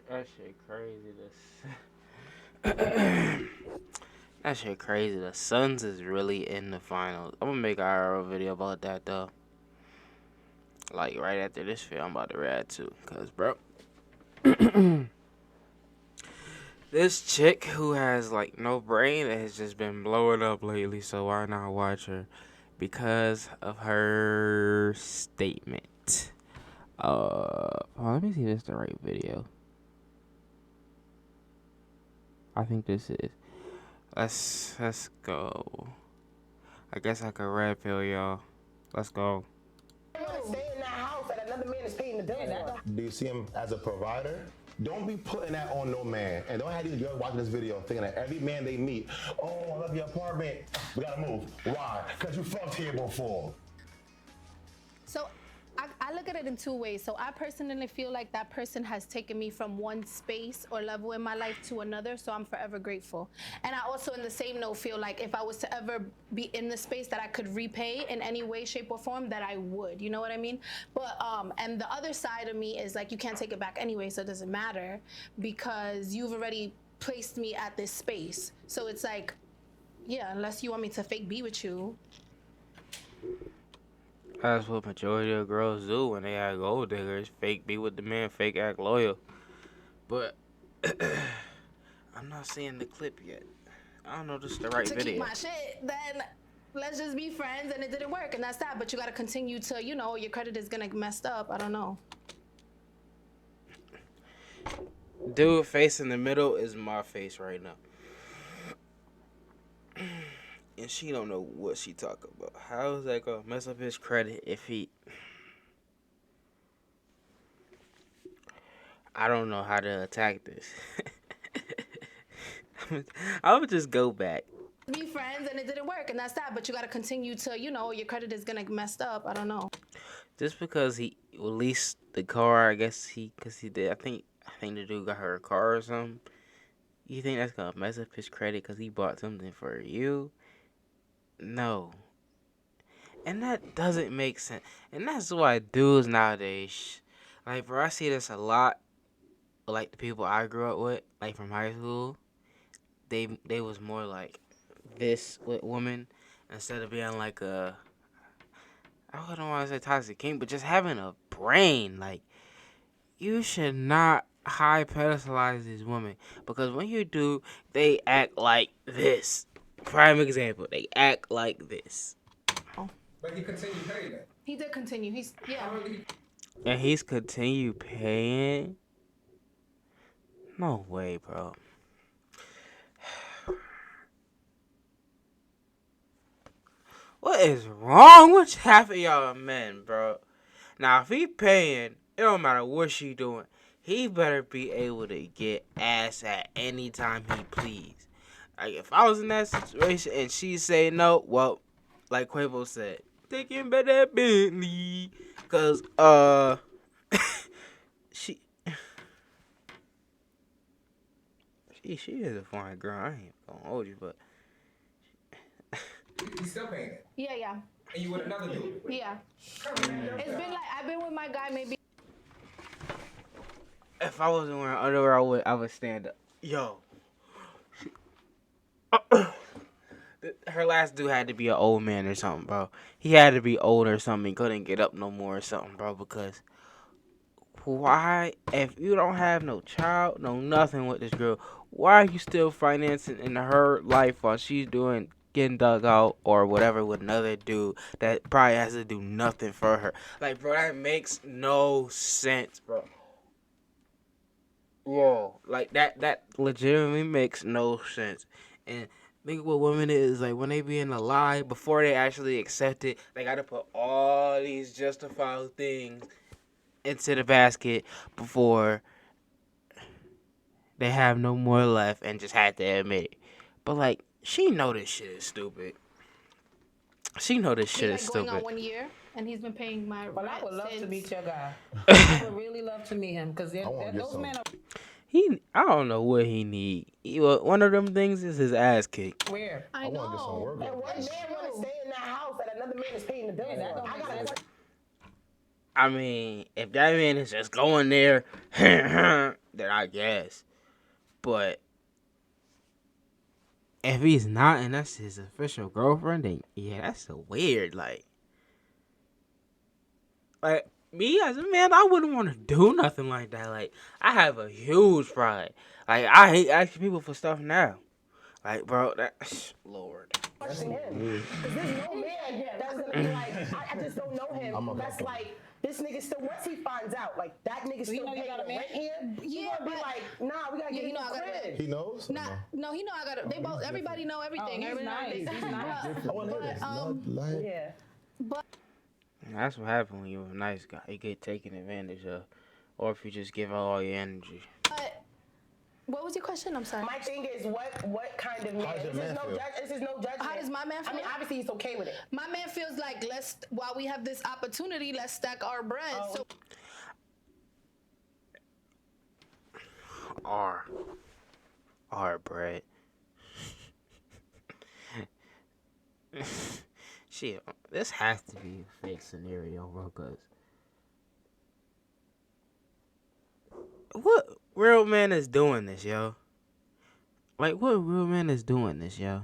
That shit crazy. That shit crazy. The Suns is really in the finals. I'm gonna make a IRL video about that though. Like right after this video, I'm about to react to. Cause bro, this chick who has like no brain has just been blowing up lately. So why not watch her? Because of her statement. Let me see if this is the right video. I think this is. Let's go. I guess I could red pill y'all. Let's go. Stay in that house that another man is paying the bill for. Do you see him as a provider? Don't be putting that on no man. And don't have these girls watching this video thinking that every man they meet, oh, I love your apartment, we gotta move. Why? Because you fucked here before. So I look at it in two ways. So I personally feel like that person has taken me from one space or level in my life to another. So I'm forever grateful. And I also, in the same note, feel like if I was to ever be in the space that I could repay in any way, shape, or form, that I would. You know what I mean? But and the other side of me is like, you can't take it back anyway, so it doesn't matter because you've already placed me at this space. So it's like, yeah, unless you want me to fake be with you. That's what majority of girls do when they have gold diggers. Fake be with the man, fake act loyal. But I'm not seeing the clip yet. I don't know if this is the right to video. Keep my shit, then let's just be friends, and it didn't work, and that's that. But you gotta continue to, you know, your credit is gonna get messed up. I don't know. Dude, face in the middle is my face right now. And she don't know what she talking about. How is that gonna mess up his credit if he... I don't know how to attack this. I would just go back. Be friends, and it didn't work, and that's that. But you gotta continue to, you know, your credit is gonna get messed up. I don't know. Just because he released the car, I guess because he did. I think the dude got her a car or something. You think that's gonna mess up his credit because he bought something for you? No. And that doesn't make sense. And that's why dudes nowadays, like, bro, I see this a lot. Like, the people I grew up with, like, from high school, they was more like this with women instead of being like a, I wouldn't want to say toxic king, but just having a brain. Like, you should not high pedestalize these women because when you do, they act like this. Prime example, they act like this. But he continued paying that. He did continue. And he's continued paying? No way, bro. What is wrong with half of y'all men, bro? Now, if he paying, it don't matter what she doing. He better be able to get ass at any time he please. Like, if I was in that situation and she say no, well, like Quavo said, take him back that Bentley. Cause, she is a fine girl. I ain't gonna hold you, but He's still paying it. Yeah. And you with another dude. Yeah. It's been like, I've been with my guy maybe. if I wasn't wearing underwear, I would stand up. Yo. Her last dude had to be an old man or something, bro. He had to be old or something. He couldn't get up no more or something, bro. Because why, if you don't have no child, no nothing with this girl, why are you still financing in her life while she's getting dug out or whatever with another dude that probably has to do nothing for her? Like, bro, that makes no sense, bro. Whoa, like that legitimately makes no sense. And think what women is like when they be in a lie before they actually accept it, they gotta put all these justifiable things into the basket before they have no more left and just had to admit it. But like, she know this shit is stupid. She know this shit is stupid. Going on 1 year, and he's been paying my rent. Well, I would love since... to meet your guy. I would really love to meet him because those men are I don't know what he need. One of them things is his ass kicked. weird. I want to get some work. And one man want to stay in that house that another man is paying the bill for. I got to. I mean, if that man is just going there, then I guess. But if he's not and that's his official girlfriend, then yeah, that's so weird. Like me as a man, I wouldn't want to do nothing like that. Like I have a huge pride. Like I hate asking people for stuff now. Like bro, that Lord. Question him. Because there's no man that's gonna be like, I just don't know him. That's like, this nigga still, once he finds out, like, that nigga still paying the rent here, he gonna be like, nah, we gotta get him a crib. He knows? No, he know I got it. They both. Everybody know everything. He's Everybody nice. He's nice. I want to hear this. Yeah. That's what happens when you're a nice guy. You get taken advantage of, or if you just give all your energy. But what was your question? I'm sorry. My thing is, what kind of man? How does your man feel? This is no judgment. How does my man feel? I mean, obviously he's okay with it. My man feels like while we have this opportunity, let's stack our bread. Oh. So Our bread. Shit, this has to be a fake scenario, bro, cause what real man is doing this, yo? Like, what real man is doing this, yo?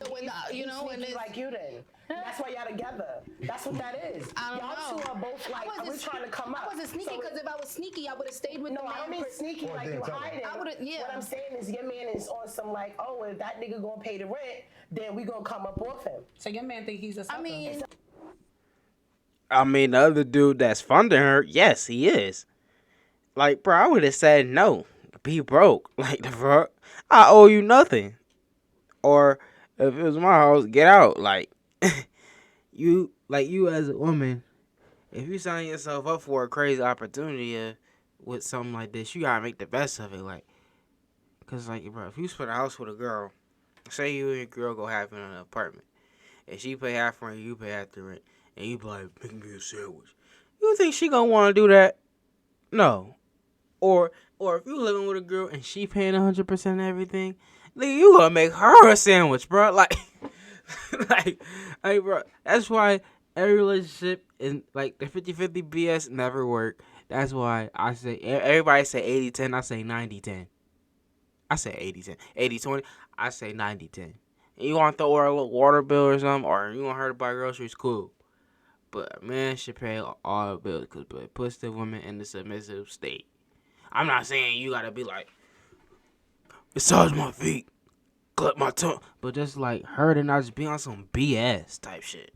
when when Sneaky it's like you then. That's why y'all together. That's what that is. I don't Y'all know. two are both like, we're trying to come up. I wasn't sneaky So because if I was sneaky, I would have stayed with no, the I don't man. mean sneaky like you hiding. I would've- yeah. What I'm saying is your man is on some like, oh, if that nigga gonna pay the rent, then we gonna come up off him. So your man think he's a sucker. I mean, the other dude that's funding her, yes, he is. Like, bro, I would have said no. Be broke. Like, the fuck? I owe you nothing. Or, if it was my house, get out. Like, you as a woman, if you sign yourself up for a crazy opportunity with something like this, you gotta make the best of it. Like, cause, like, bro, if you split a house with a girl, say you and your girl go half in an apartment, and she pay half rent, you pay half the rent, and you be like, make me a sandwich. You think she gonna want to do that? No. Or if you living with a girl and she paying 100% everything, nigga, you gonna make her a sandwich, bro. Like, bro. That's why every relationship is like the 50-50 BS never work. That's why I say everybody say 80-10. I say 90-10. I say 80-10. 80-20. I say 90-10. You want to throw her a little water bill or something, or you want her to buy groceries, cool. But a man should pay all the bills because it puts the woman in the submissive state. I'm not saying you gotta be like, massage my feet, clip my tongue, but just like her to not just be on some BS type shit.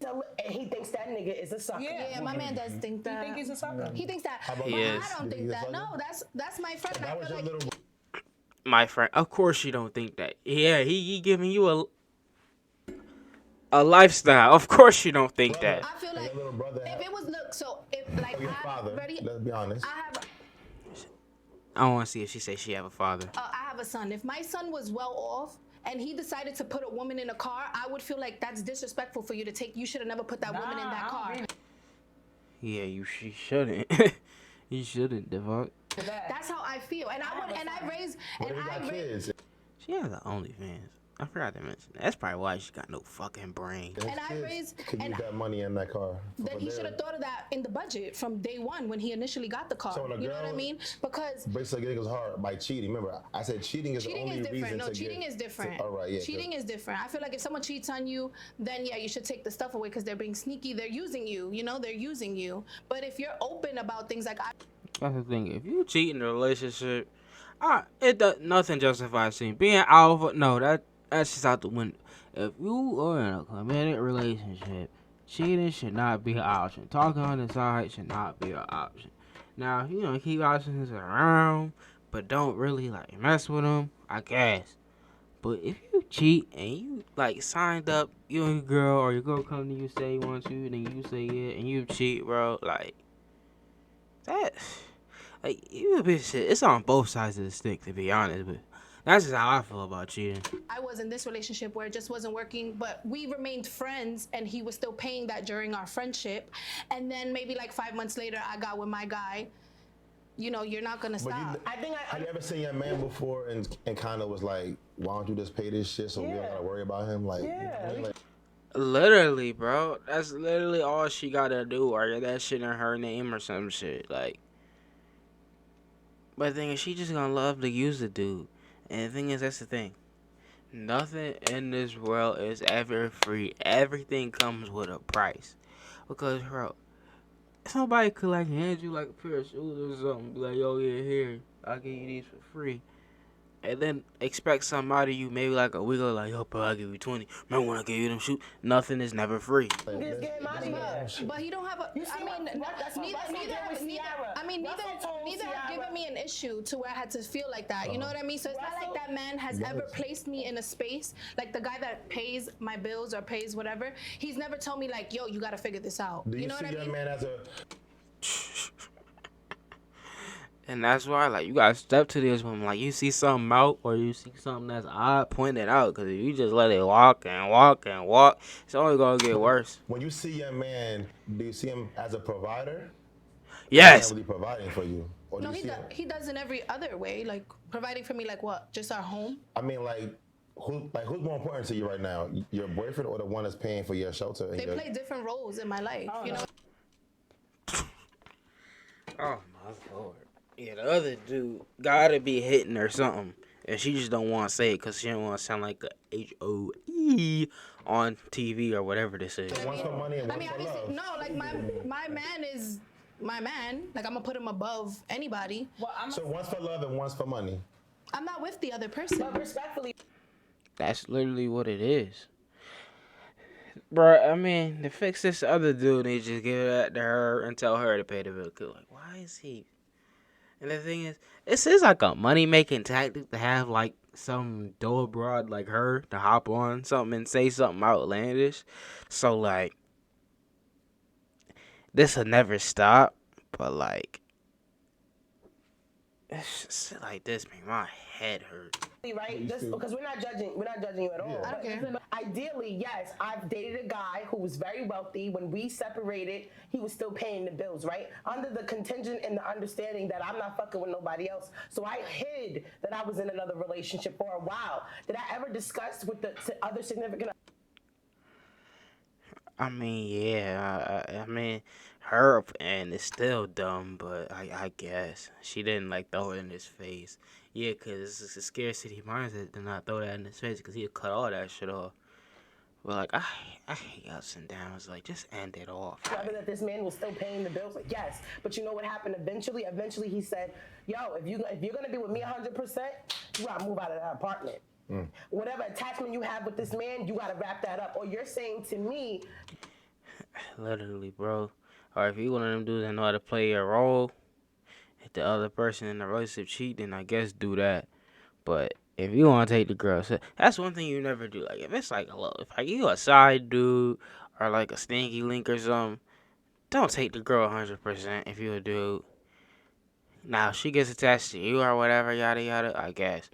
And he thinks that nigga is a sucker. Yeah, my man does think that. You think he's a sucker? He thinks that. about But He is. I don't think that. No, that's my friend. That I was feel your like little. My friend, of course you don't think that. Yeah, he giving you a lifestyle. Of course you don't think that. I feel And like your little brother if had- it was if like your father. ready, Let's be honest. I want to see if she say she have a father. I have a son. If my son was well off and he decided to put a woman in a car, I would feel like that's disrespectful for you to take. You should have never put that woman in that I don't car. agree Yeah, she shouldn't. You shouldn't, the fuck. with that. That's how I feel. And I raised What if you got kids? She has the OnlyFans. I forgot to mention that. That's probably why she got no fucking brain. Those And I kids raised- could and use that money in that car. then he should have thought of that in the budget from day one when he initially got the car. So when a You know what I girl- mean? Because Basically, getting his heart by cheating. Remember, I said cheating is cheating the only is different. reason No, to cheating get, is different. all right, yeah. Cheating is different. I feel like if someone cheats on you, then yeah, you should take the stuff away because they're being sneaky. They're using you. You know, they're using you. But if you're open about things like That's the thing. If you cheat in a relationship, nothing justifies cheating. Being alpha, no, that's just out the window. If you are in a committed relationship, cheating should not be an option. Talking on the side should not be an option. Now, keep options around, but don't really like mess with them, I guess. But if you cheat and you like signed up, you and your girl, or your girl come to you say you want you, and then you say yeah, and you cheat, bro, like that. Like, you a bitch shit. It's on both sides of the stick, to be honest, but that's just how I feel about cheating. I was in this relationship where it just wasn't working, but we remained friends and he was still paying that during our friendship. And then maybe like 5 months later, I got with my guy. You know, you're not gonna stop. Have you ever seen your man before and kind of was like, why don't you just pay this shit so we don't gotta worry about him? Like, like Literally, bro. That's literally all she gotta do, or get that shit in her name or some shit. Like, But the thing is, she just gonna love to use the dude. And the thing is, that's the thing. Nothing in this world is ever free. Everything comes with a price. Because, bro, somebody could like hand you like a pair of shoes or something. Be like, yo, yeah, here, I'll give you these for free. And then expect somebody you maybe like a week ago, like, yo, bro, I'll give you 20. Remember when I gave you them shoes? Nothing is never free. Just get him out of here. But he don't have a. You see I mean, that's what neither Russell did with Ciara. neither have given me an issue to where I had to feel like that. You know what I mean? So it's not like that man has ever placed me in a space like the guy that pays my bills or pays whatever. He's never told me like, yo, you got to figure this out. Do you know see what I your mean? man as a And that's why, like, you gotta step to this woman. Like, you see something out or you see something that's odd, point it out. Because if you just let it walk and walk and walk, it's only gonna get worse. when you see your man, do you see him as a provider? Yes. He's not really providing for you. Or No, do you see him, he does in every other way, like providing for me, like what? Just our home. I mean, who's more important to you right now? Your boyfriend or the one that's paying for your shelter? And They play different roles in my life. You know. Oh, my Lord. Yeah, the other dude gotta be hitting or something. And she just don't want to say it because she don't want to sound like a H-O-E on TV or whatever this is. One's for money and I one's mean, for obviously, love. no. Like my man is my man. Like I'm gonna put him above anybody. Well, So one's for love and one's for money. I'm not with the other person. But respectfully, That's literally what it is. Bruh, I mean, to fix this other dude, they just give that to her and tell her to pay the bill. 'Cause, like, why is he? And the thing is, this is like a money-making tactic to have, like, some dough broad like her to hop on something and say something outlandish. So, like, this will never stop. But, like, it's just shit like this make my head hurt. right? Just because we're not judging you at all. Yeah. I don't care. But ideally, yes, I've dated a guy who was very wealthy. When we separated, he was still paying the bills, right? Under the contingent and the understanding that I'm not fucking with nobody else. So I hid that I was in another relationship for a while. Did I ever discuss with the other significant? I mean, yeah, I mean, her and it's still dumb, but I guess she didn't like throw it in his face. Yeah, cause it's a scarcity mindset to not throw that in his face, cause he'd cut all that shit off. But like, I hate ups and downs. Like, just end it off. Rather that this man was still paying the bills, like yes, but you know what happened eventually? Eventually, he said, "Yo, if you're gonna be with me 100%, you gotta move out of that apartment. Whatever attachment you have with this man, you gotta wrap that up." Or you're saying to me, Literally, bro. Or if you one of them dudes that know how to play a role, if the other person in the relationship cheat, then I guess do that. But if you want to take the girl, so that's one thing you never do. Like if it's like if like you a side dude or like a stinky link or something, don't take the girl 100% if you a dude. Now if she gets attached to you or whatever, yada yada, I guess.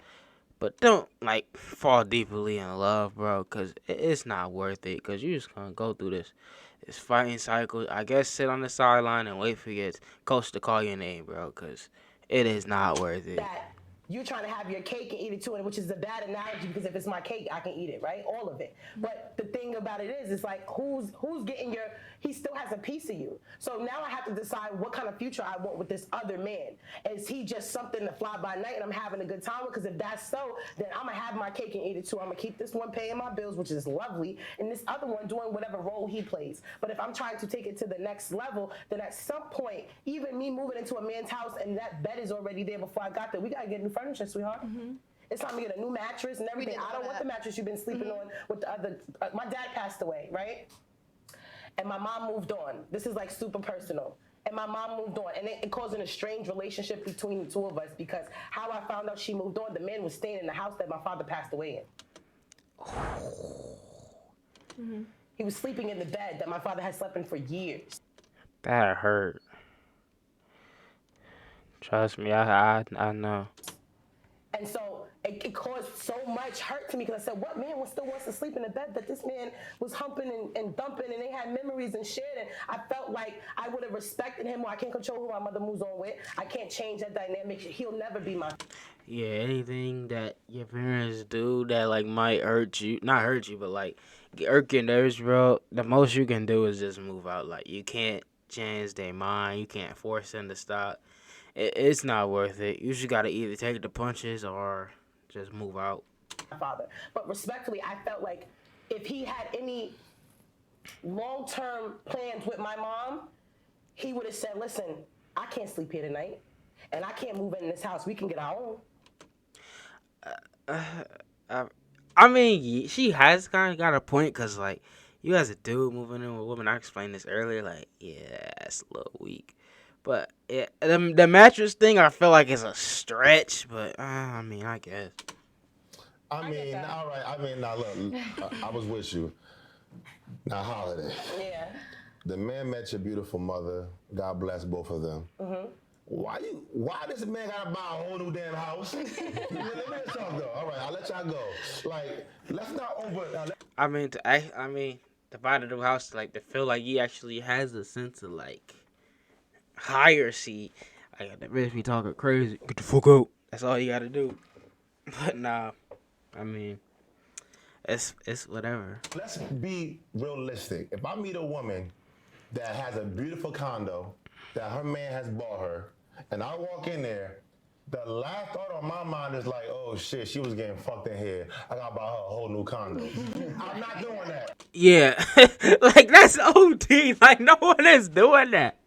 But don't like fall deeply in love, bro, cause it's not worth it. Cause you just gonna go through this fighting cycle. I guess sit on the sideline and wait for your coach to call your name, bro, cause it is not worth it. that you're trying to have your cake and eat it too, and which is a bad analogy because if it's my cake, I can eat it, right? All of it. But the thing about it is, it's like who's getting your? He still has a piece of you. So now I have to decide what kind of future I want with this other man. Is he just something to fly by night and I'm having a good time with? Because if that's so, then I'm gonna have my cake and eat it too. I'm gonna keep this one paying my bills, which is lovely, and this other one doing whatever role he plays. But if I'm trying to take it to the next level, then at some point, even me moving into a man's house and that bed is already there before I got there, we gotta get new furniture, sweetheart. It's time to get a new mattress and everything. I don't want the mattress you've been sleeping on with the other. My dad passed away, right? And my mom moved on. This is like super personal. And my mom moved on, and it caused an estranged relationship between the two of us because how I found out she moved on, the man was staying in the house that my father passed away in. He was sleeping in the bed that my father had slept in for years. That hurt. Trust me, I know. And so it caused so much hurt to me because I said, what man still wants to sleep in the bed that this man was humping and thumping and they had memories and shit. And I felt like I would have respected him. Or I can't control who my mother moves on with. I can't change that dynamic. He'll never be my... Yeah, anything that your parents do that like might hurt you, not hurt you, but like irk your nerves, bro. The most you can do is just move out. Like you can't change their mind. You can't force them to stop. It's not worth it. You just gotta either take the punches or just move out. My father. But respectfully, I felt like if he had any long-term plans with my mom, he would have said, listen, I can't sleep here tonight, and I can't move in this house. We can get our own. I mean, she has kind of got a point because, like, you as a dude moving in with a woman, I explained this earlier, like, yeah, that's a little weak. But the mattress thing, I feel like is a stretch, but I mean, I guess. I mean, all right. I mean, now look, I was with you. Now, Holiday. Yeah. The man met your beautiful mother. God bless both of them. Mm-hmm. Why does a man gotta buy a whole new damn house? Let me talk though. All right, I'll let y'all go. Like, let's not over. I mean, to buy the new house, like, to feel like he actually has a sense of, like, hierarchy. I got that bitch be talking crazy. Get the fuck out. That's all you gotta do. But nah, I mean, it's whatever. Let's be realistic. If I meet a woman that has a beautiful condo that her man has bought her, and I walk in there, the last thought on my mind is like, oh shit, she was getting fucked in here. I gotta buy her a whole new condo. I'm not doing that. Yeah, like that's OD. Like no one is doing that.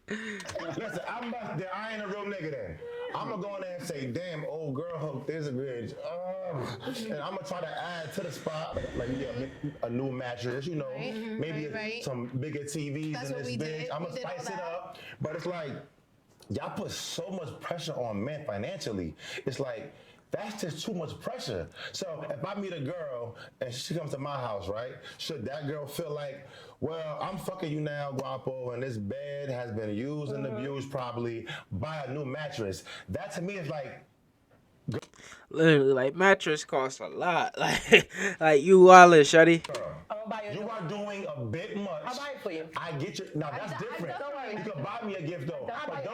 Listen, I ain't a real nigga then. I'm gonna go in there and say, damn, old girl hooked this bitch. And I'm gonna try to add to the spot, like a new mattress, you know, maybe some bigger TVs That's in what this we bitch. did. I'm We gonna did all spice it that. up. But it's like, y'all put so much pressure on men financially. It's like, that's just too much pressure. So if I meet a girl and she comes to my house, right? Should that girl feel like, well, I'm fucking you now, Guapo, and this bed has been used and abused probably. Buy a new mattress. That to me is like, Literally, like mattress costs a lot. Like you wallet, shawty. you are doing a bit much. I'll buy it for you. I get you. Now that's different. You can buy me a gift though, but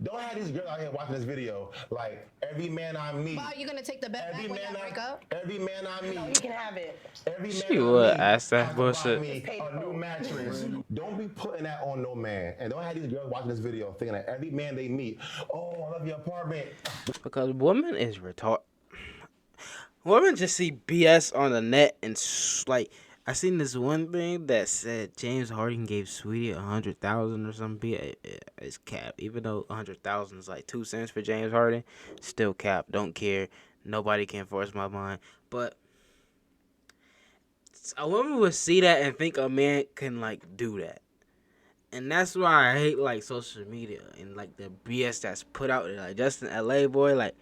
don't have these girls out here watching this video like every man I meet. But are you gonna take the bet back when y'all break up? Every man I meet. No, you can have it. Every man She I would meet ask that has to buy bullshit. me a new mattress. Don't be putting that on no man, and don't have these girls watching this video thinking that every man they meet, oh, I love your apartment. Because woman is retarded. Women just see BS on the net and like I seen this one thing that said James Harden gave Sweetie 100,000 or something. It's cap. Even though 100,000 is like 2 cents for James Harden, still cap. Don't care. Nobody can force my mind. But a woman would see that and think a man can like do that. And that's why I hate like social media and like the BS that's put out there. Like Justin LA boy, like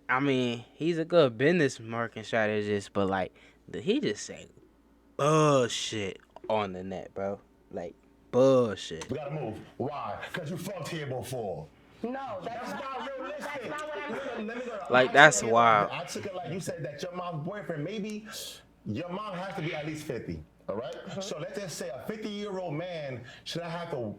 I mean, he's a good business marketing strategist, but like he just say bullshit on the net, bro. Like bullshit. We gotta move. Why? Because you fucked here before. No, that's not realistic. That's not what I'm Let me go. Like that's wild. I took it like you said that your mom's boyfriend, maybe your mom has to be at least 50, all right? So let's just say a 50-year-old man should have to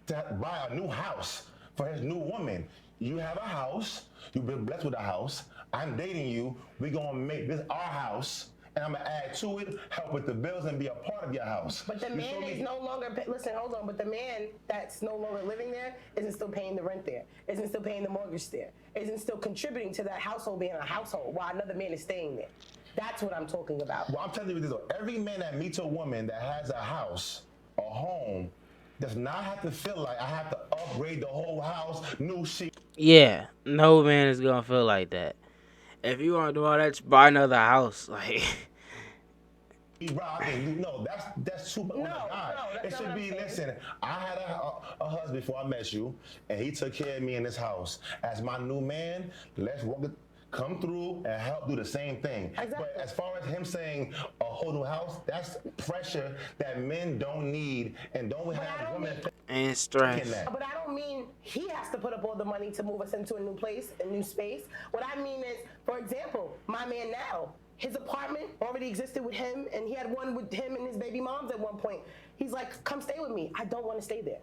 buy a new house for his new woman. You have a house, you've been blessed with a house, I'm dating you, we're gonna make this our house, and I'm gonna add to it, help with the bills, and be a part of your house. But the man is no longer, listen, hold on, but the man that's no longer living there isn't still paying the rent there, isn't still paying the mortgage there, isn't still contributing to that household being a household while another man is staying there. That's what I'm talking about. Well, I'm telling you this though, every man that meets a woman that has a house, a home, does not have to feel like I have to upgrade the whole house, new shit. Yeah, no man is gonna feel like that. If you wanna do all that, just buy another house. Like No, that's too much. No, It that's should not be. what I'm saying. Listen, I had a husband before I met you, and he took care of me in this house. As my new man, let's come through and help do the same thing. Exactly. But as far as him saying a whole new house, that's pressure that men don't need and don't have women. and stress. But I don't mean he has to put up all the money to move us into a new place, a new space. What I mean is, for example, my man now, his apartment already existed with him, and he had one with him and his baby moms at one point. He's like, come stay with me. I don't want to stay there.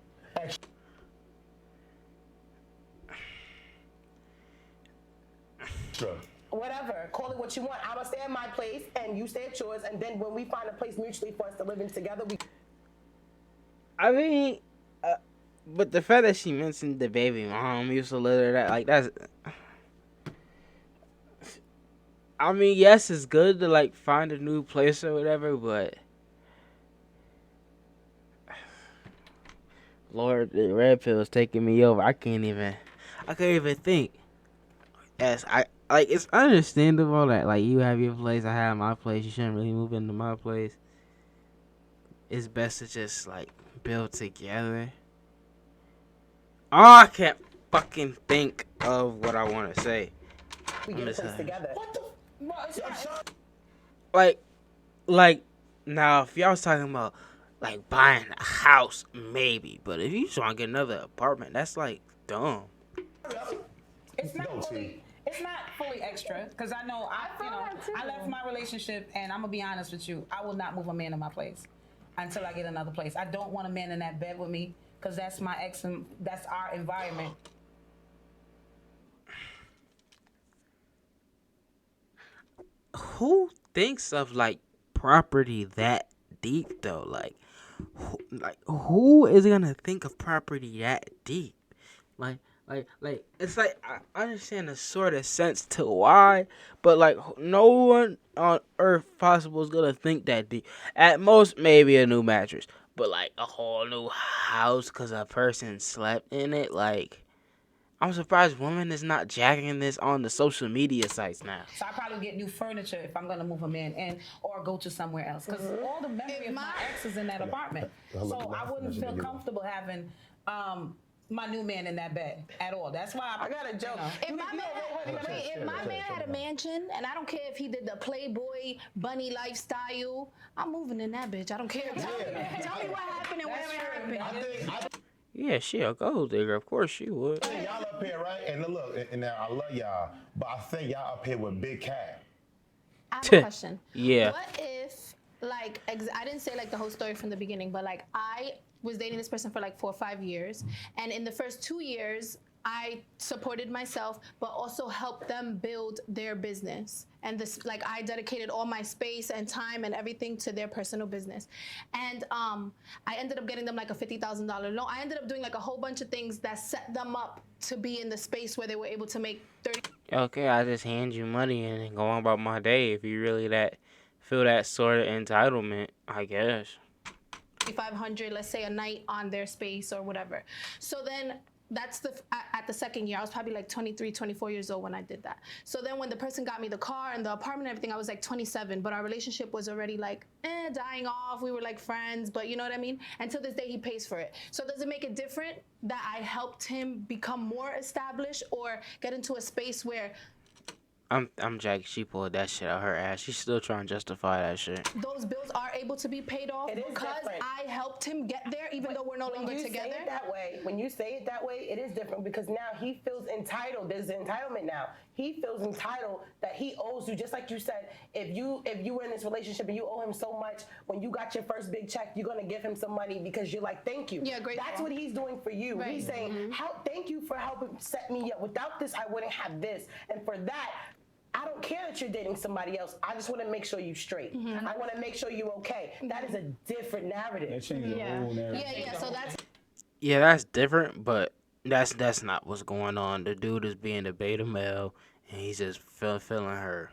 Sure. Whatever, call it what you want. I'm gonna stay at my place, and you stay at yours, and then when we find a place mutually for us to live in together, we. I mean, But the fact that she mentioned the baby mom used to live there, that like that's. I mean, yes, it's good to like find a new place or whatever, but Lord, the red pill is taking me over. I can't even think. Yes, I like. It's understandable that like you have your place, I have my place. You shouldn't really move into my place. It's best to just like build together. Oh, I can't fucking think of what I want to say. We I'm get a just place together. What the? like, like now if y'all was talking about like buying a house, maybe, but if you just want to get another apartment, that's like dumb. It's No, not T. fully. It's not fully extra because I know I left my relationship and I'm gonna be honest with you. I will not move a man in my place until I get another place. I don't want a man in that bed with me because that's my ex and that's our environment. Who thinks of like property that deep though? Like who is gonna think of property that deep? Like, it's like I understand the sort of sense to why, but like no one on earth possible is gonna think that deep. At most, maybe a new mattress, but like a whole new house because a person slept in it. Like, I'm surprised women is not jacking this on the social media sites now. So I probably get new furniture if I'm gonna move a man in or go to somewhere else because all the memory of my ex is in that apartment. So I wouldn't feel comfortable having my new man in that bed at all. That's why I got a joke. If my man had a mansion, and I don't care if he did the Playboy bunny lifestyle, I'm moving in that bitch. I don't care. Tell me what happened and where it happened. Yeah, she a gold digger. Of course she would. I think y'all up here, right? And look, and now I love y'all, but I think y'all up here with big cat. I have a question. Yeah. What if, like, I didn't say like the whole story from the beginning, but like I was dating this person for like 4 or 5 years, and in the first 2 years, I supported myself, but also helped them build their business. And this, like, I dedicated all my space and time and everything to their personal business. And I ended up getting them like a $50,000 loan. I ended up doing like a whole bunch of things that set them up to be in the space where they were able to make 30. Okay, I just hand you money and then go on about my day if you really that feel that sort of entitlement, I guess. 500, let's say a night on their space or whatever. So then that's at the second year, I was probably like 23, 24 years old when I did that. So then when the person got me the car and the apartment and everything, I was like 27, but our relationship was already like dying off. We were like friends, but you know what I mean? And to this day, he pays for it. So does it make it different that I helped him become more established or get into a space where I'm Jackie. She pulled that shit out her ass. She's still trying to justify that shit. those bills are able to be paid off because different. I helped him get there, even though we're no longer together? When you say it that way, it is different because now he feels entitled. There's an entitlement now. He feels entitled that he owes you, just like you said. If you were in this relationship and you owe him so much, when you got your first big check, you're gonna give him some money because you're like, thank you. Yeah, grateful. That's what he's doing for you. Right. He's saying, thank you for helping set me up. Without this, I wouldn't have this. And for that, I don't care that you're dating somebody else. I just want to make sure you're straight. I want to make sure you're okay. That is a different narrative. That changed the whole narrative. Yeah. So that's Yeah, that's different, but that's not what's going on. The dude is being the beta male, and he's just feeling her.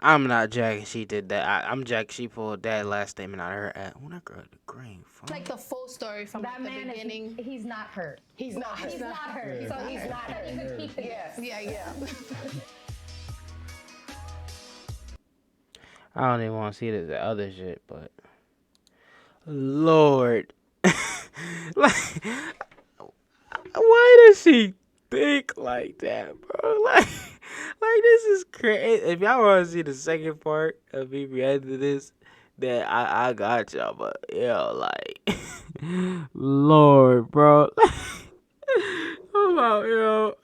I'm not Jackie. She did that. I'm Jackie. She pulled that last statement out of her ass. Oh, that girl the green. Fuck. like the full story from That like, the man beginning. he's not hurt. He's not hurt. He's not hurt. So he's not hurt. You could keep it. Yes. Yeah. I don't even want to see this other shit, but Lord, like, why does she think like that, bro? Like this is crazy. If y'all want to see the second part of me reacting to this, then I got y'all. But yo, like, Lord, bro, come on, yo.